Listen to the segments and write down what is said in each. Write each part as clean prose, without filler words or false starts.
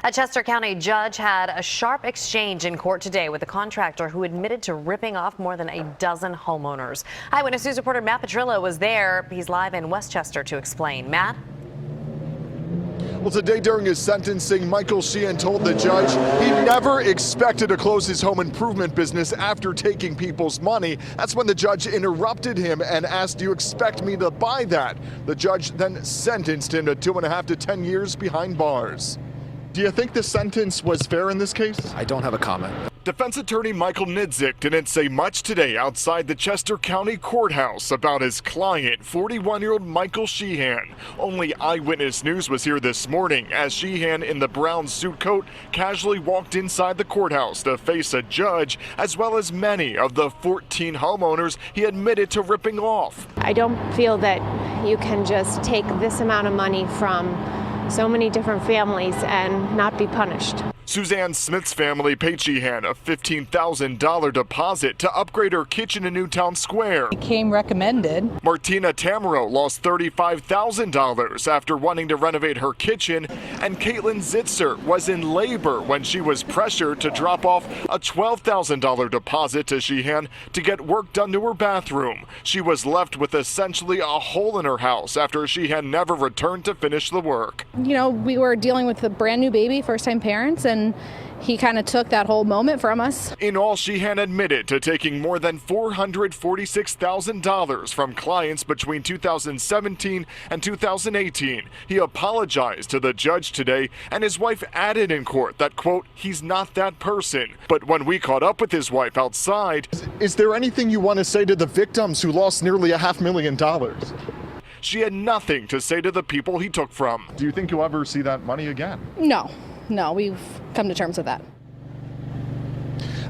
A Chester County judge had a sharp exchange in court today with a contractor who admitted to ripping off more than a dozen homeowners. Eyewitness News reporter Matt Petrillo was there. He's live in Westchester to explain. Matt? Well, today during his sentencing, Michael Sheehan told the judge he never expected to close his home improvement business after taking people's money. That's when the judge interrupted him and asked, "Do you expect me to buy that?" The judge then sentenced him to 2.5 to 10 years behind bars. Do you think the sentence was fair in this case? I don't have a comment. Defense attorney Michael Nidzik didn't say much today outside the Chester County Courthouse about his client, 41-year-old Michael Sheehan. Only Eyewitness News was here this morning as Sheehan, in the brown suit coat, casually walked inside the courthouse to face a judge, as well as many of the 14 homeowners he admitted to ripping off. I don't feel that you can just take this amount of money from so many different families and not be punished. Suzanne Smith's family paid Sheehan a $15,000 deposit to upgrade her kitchen in Newtown Square. It came recommended. Martina Tamaro lost $35,000 after wanting to renovate her kitchen, and Kaitlyn Zitzer was in labor when she was pressured to drop off a $12,000 deposit to Sheehan to get work done to her bathroom. She was left with essentially a hole in her house after Sheehan never returned to finish the work. You know, we were dealing with a brand new baby, first-time parents, and he kind of took that whole moment from us. In all, Sheehan admitted to taking more than $446,000 from clients between 2017 and 2018. He apologized to the judge today, and his wife added in court that, quote, he's not that person. But when we caught up with his wife outside... Is there anything you want to say to the victims who lost nearly $500,000? She had nothing to say to the people he took from. Do you think you'll ever see that money again? No, we've come to terms with that.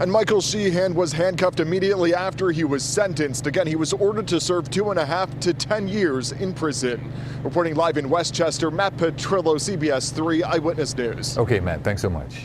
And Michael Sheehan was handcuffed immediately after he was sentenced. Again, he was ordered to serve 2.5 to 10 years in prison. Reporting live in Westchester, Matt Petrillo, CBS 3 Eyewitness News. Okay, Matt, thanks so much.